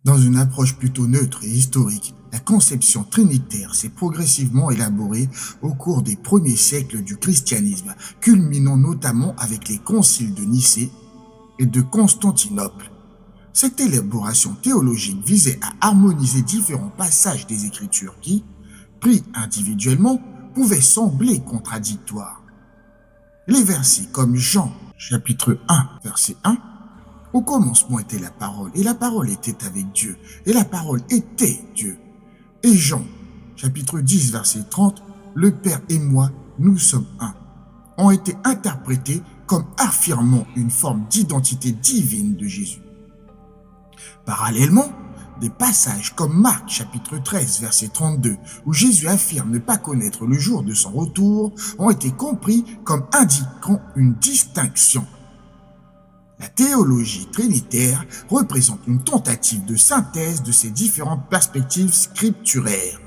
Dans une approche plutôt neutre et historique, la conception trinitaire s'est progressivement élaborée au cours des premiers siècles du christianisme, culminant notamment avec les conciles de Nicée et de Constantinople. Cette élaboration théologique visait à harmoniser différents passages des Écritures qui, pris individuellement, pouvaient sembler contradictoires. Les versets comme Jean, chapitre 1, verset 1, au commencement était la parole, et la parole était avec Dieu, et la parole était Dieu. Et Jean, chapitre 10, verset 30, le Père et moi, nous sommes un, ont été interprétés comme affirmant une forme d'identité divine de Jésus. Parallèlement, des passages comme Marc chapitre 13 verset 32 où Jésus affirme ne pas connaître le jour de son retour ont été compris comme indiquant une distinction. La théologie trinitaire représente une tentative de synthèse de ces différentes perspectives scripturaires.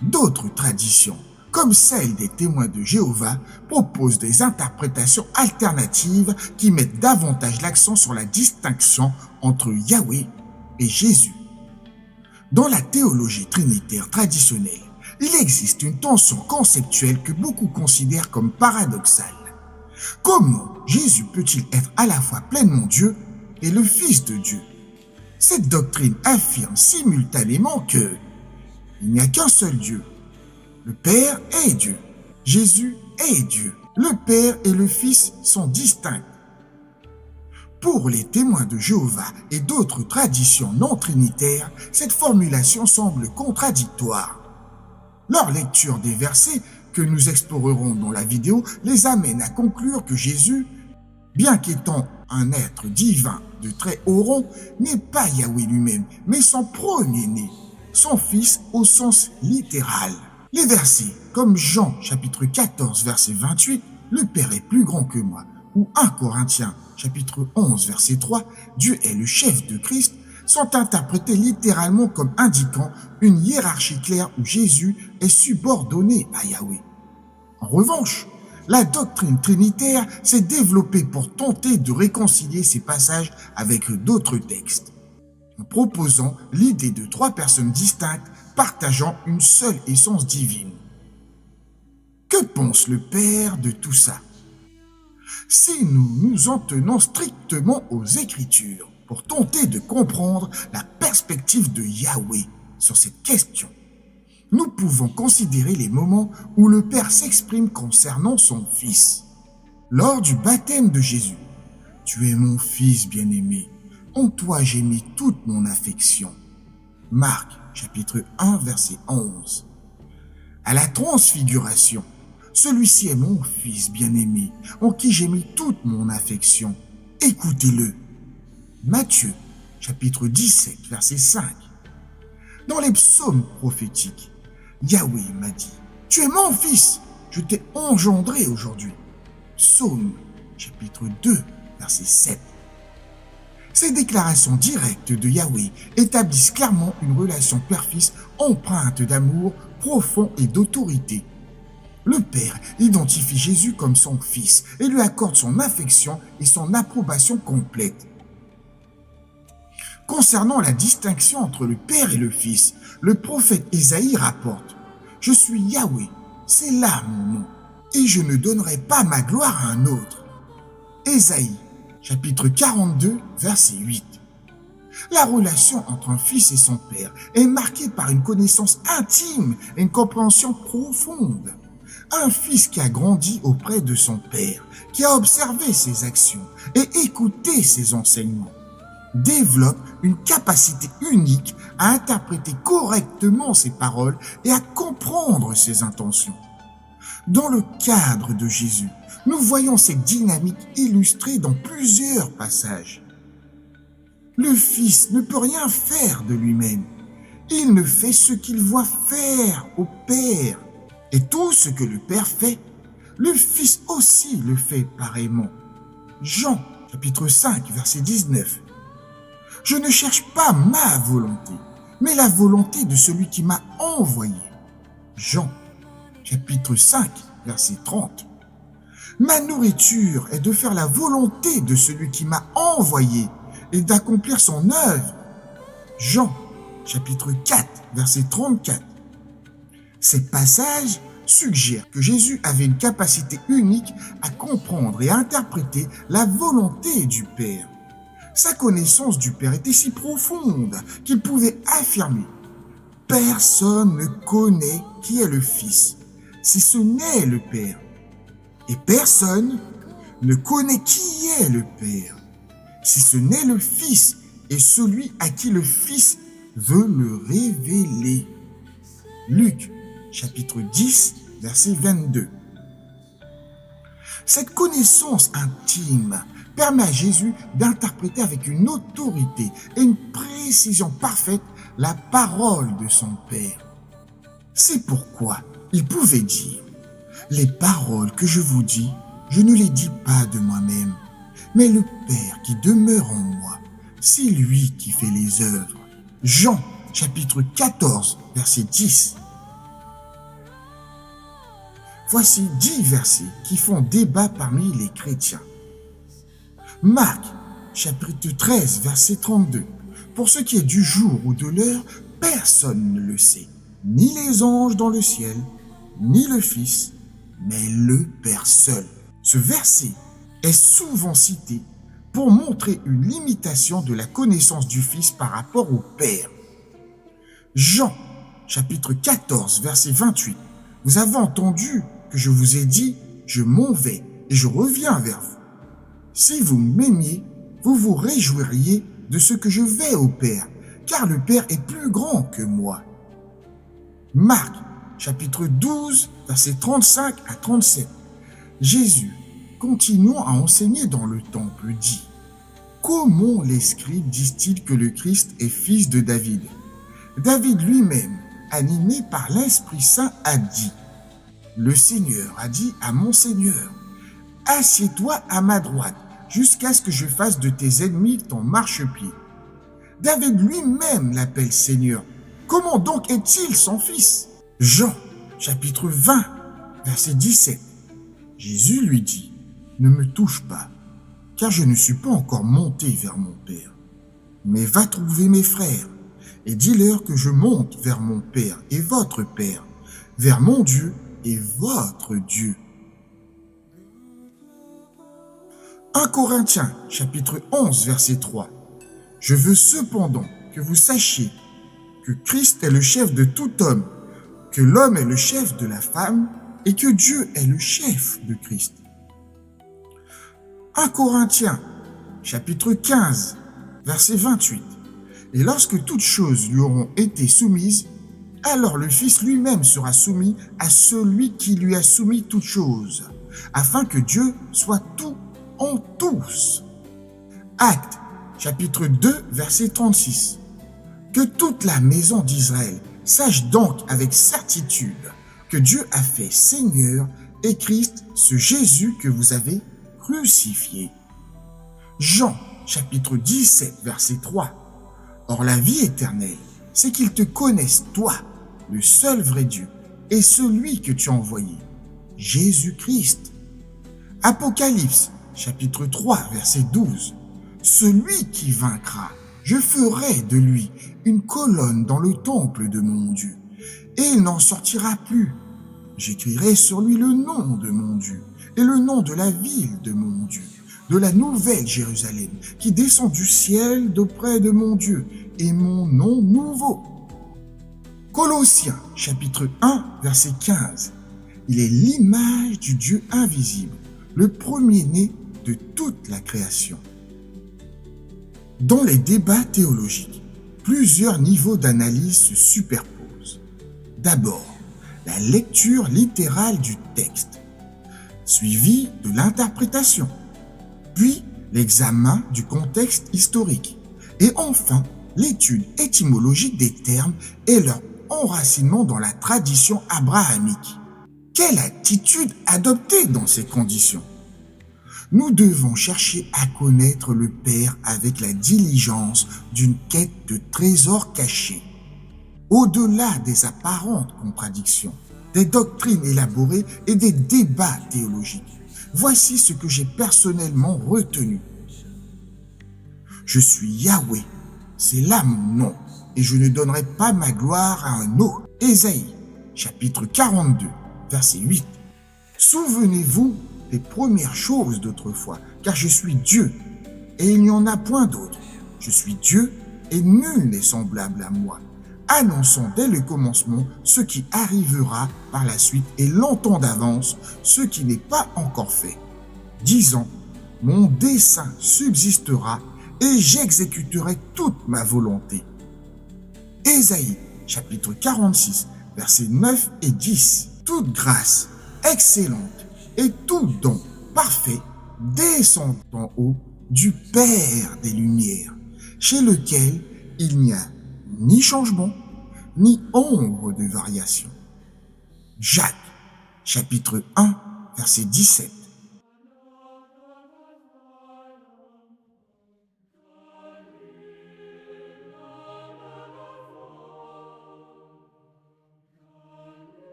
D'autres traditions, comme celle des témoins de Jéhovah, proposent des interprétations alternatives qui mettent davantage l'accent sur la distinction entre Yahweh et Jésus. Dans la théologie trinitaire traditionnelle, il existe une tension conceptuelle que beaucoup considèrent comme paradoxale. Comment Jésus peut-il être à la fois pleinement Dieu et le Fils de Dieu? Cette doctrine affirme simultanément que il n'y a qu'un seul Dieu. Le Père est Dieu. Jésus est Dieu. Le Père et le Fils sont distincts. Pour les témoins de Jéhovah et d'autres traditions non trinitaires, cette formulation semble contradictoire. Leur lecture des versets que nous explorerons dans la vidéo les amène à conclure que Jésus, bien qu'étant un être divin de très haut rang, n'est pas Yahweh lui-même, mais son premier-né, son fils au sens littéral. Les versets comme Jean chapitre 14 verset 28, le Père est plus grand que moi, ou 1 Corinthiens chapitre 11 verset 3, Dieu est le chef de Christ, sont interprétés littéralement comme indiquant une hiérarchie claire où Jésus est subordonné à Yahweh. En revanche, la doctrine trinitaire s'est développée pour tenter de réconcilier ces passages avec d'autres textes, en proposant l'idée de trois personnes distinctes partageant une seule essence divine. Que pense le Père de tout ça? Si nous nous en tenons strictement aux Écritures pour tenter de comprendre la perspective de Yahweh sur cette question, nous pouvons considérer les moments où le Père s'exprime concernant son Fils. Lors du baptême de Jésus, « Tu es mon Fils bien-aimé, en toi j'ai mis toute mon affection » Marc chapitre 1 verset 11. À la transfiguration, « Celui-ci est mon Fils bien-aimé, en qui j'ai mis toute mon affection, écoutez-le » Matthieu chapitre 17 verset 5. Dans les psaumes prophétiques, Yahweh m'a dit, « Tu es mon fils, je t'ai engendré aujourd'hui. » Psaume chapitre 2, verset 7. Ces déclarations directes de Yahweh établissent clairement une relation père-fils empreinte d'amour profond et d'autorité. Le Père identifie Jésus comme son fils et lui accorde son affection et son approbation complète. Concernant la distinction entre le Père et le Fils, le prophète Ésaïe rapporte « Je suis Yahweh, c'est là mon nom, et je ne donnerai pas ma gloire à un autre. » Ésaïe, chapitre 42, verset 8. La relation entre un fils et son père est marquée par une connaissance intime et une compréhension profonde. Un fils qui a grandi auprès de son père, qui a observé ses actions et écouté ses enseignements, développe une capacité unique à interpréter correctement ses paroles et à comprendre ses intentions. Dans le cadre de Jésus, nous voyons cette dynamique illustrée dans plusieurs passages. Le Fils ne peut rien faire de lui-même. Il ne fait ce qu'il voit faire au Père. Et tout ce que le Père fait, le Fils aussi le fait pareillement. Jean, chapitre 5, verset 19. Je ne cherche pas ma volonté, mais la volonté de celui qui m'a envoyé. Jean, chapitre 5, verset 30. Ma nourriture est de faire la volonté de celui qui m'a envoyé et d'accomplir son œuvre. Jean, chapitre 4, verset 34. Ces passages suggèrent que Jésus avait une capacité unique à comprendre et à interpréter la volonté du Père. Sa connaissance du Père était si profonde qu'il pouvait affirmer « Personne ne connaît qui est le Fils, si ce n'est le Père. Et personne ne connaît qui est le Père, si ce n'est le Fils et celui à qui le Fils veut le révéler. » Luc, chapitre 10, verset 22. Cette connaissance intime permet à Jésus d'interpréter avec une autorité et une précision parfaite la parole de son Père. C'est pourquoi il pouvait dire « Les paroles que je vous dis, je ne les dis pas de moi-même, mais le Père qui demeure en moi, c'est lui qui fait les œuvres. » Jean, chapitre 14, verset 10. Voici 10 versets qui font débat parmi les chrétiens. Marc, chapitre 13, verset 32. Pour ce qui est du jour ou de l'heure, personne ne le sait, ni les anges dans le ciel, ni le Fils, mais le Père seul. Ce verset est souvent cité pour montrer une limitation de la connaissance du Fils par rapport au Père. Jean, chapitre 14, verset 28. Vous avez entendu que je vous ai dit, je m'en vais et je reviens vers vous. Si vous m'aimiez, vous vous réjouiriez de ce que je vais au Père, car le Père est plus grand que moi. Marc, chapitre 12, versets 35 à 37. Jésus, continuant à enseigner dans le temple, dit « Comment les scribes disent-ils que le Christ est fils de David ? David lui-même, animé par l'Esprit Saint, a dit « Le Seigneur a dit à mon Seigneur, assieds-toi à ma droite, jusqu'à ce que je fasse de tes ennemis ton marchepied. » David lui-même l'appelle Seigneur. Comment donc est-il son fils? Jean, chapitre 20, verset 17. Jésus lui dit, « Ne me touche pas, car je ne suis pas encore monté vers mon Père. Mais va trouver mes frères, et dis-leur que je monte vers mon Père et votre Père, vers mon Dieu et votre Dieu. » 1 Corinthiens, chapitre 11, verset 3. Je veux cependant que vous sachiez que Christ est le chef de tout homme, que l'homme est le chef de la femme et que Dieu est le chef de Christ. 1 Corinthiens, chapitre 15, verset 28. Et lorsque toutes choses lui auront été soumises, alors le Fils lui-même sera soumis à celui qui lui a soumis toutes choses, afin que Dieu soit tout en tous. Actes, chapitre 2, verset 36. Que toute la maison d'Israël sache donc avec certitude que Dieu a fait Seigneur et Christ ce Jésus que vous avez crucifié. Jean, chapitre 17, verset 3. Or la vie éternelle, c'est qu'ils te connaissent, toi, le seul vrai Dieu, et celui que tu as envoyé, Jésus-Christ. Apocalypse, chapitre 3, verset 12. Celui qui vaincra, je ferai de lui une colonne dans le temple de mon Dieu, et il n'en sortira plus. J'écrirai sur lui le nom de mon Dieu, et le nom de la ville de mon Dieu, de la nouvelle Jérusalem, qui descend du ciel d'auprès de mon Dieu, et mon nom nouveau. Colossiens, chapitre 1, verset 15. Il est l'image du Dieu invisible, le premier-né de toute la création. Dans les débats théologiques, plusieurs niveaux d'analyse se superposent. D'abord, la lecture littérale du texte, suivie de l'interprétation, puis l'examen du contexte historique, et enfin l'étude étymologique des termes et leur enracinement dans la tradition abrahamique. Quelle attitude adopter dans ces conditions? Nous devons chercher à connaître le Père avec la diligence d'une quête de trésors cachés. Au-delà des apparentes contradictions, des doctrines élaborées et des débats théologiques, voici ce que j'ai personnellement retenu. Je suis Yahweh, c'est là mon nom. et je ne donnerai pas ma gloire à un autre. Ésaïe, chapitre 42, verset 8. Souvenez-vous des premières choses d'autrefois, car je suis Dieu, et il n'y en a point d'autre. Je suis Dieu, et nul n'est semblable à moi. Annonçons dès le commencement ce qui arrivera par la suite, et longtemps d'avance ce qui n'est pas encore fait. Disant, mon dessein subsistera, et j'exécuterai toute ma volonté. Ésaïe, chapitre 46, versets 9 et 10. Toute grâce excellente et tout don parfait descend en haut du Père des Lumières, chez lequel il n'y a ni changement, ni ombre de variation. Jacques, chapitre 1, verset 17.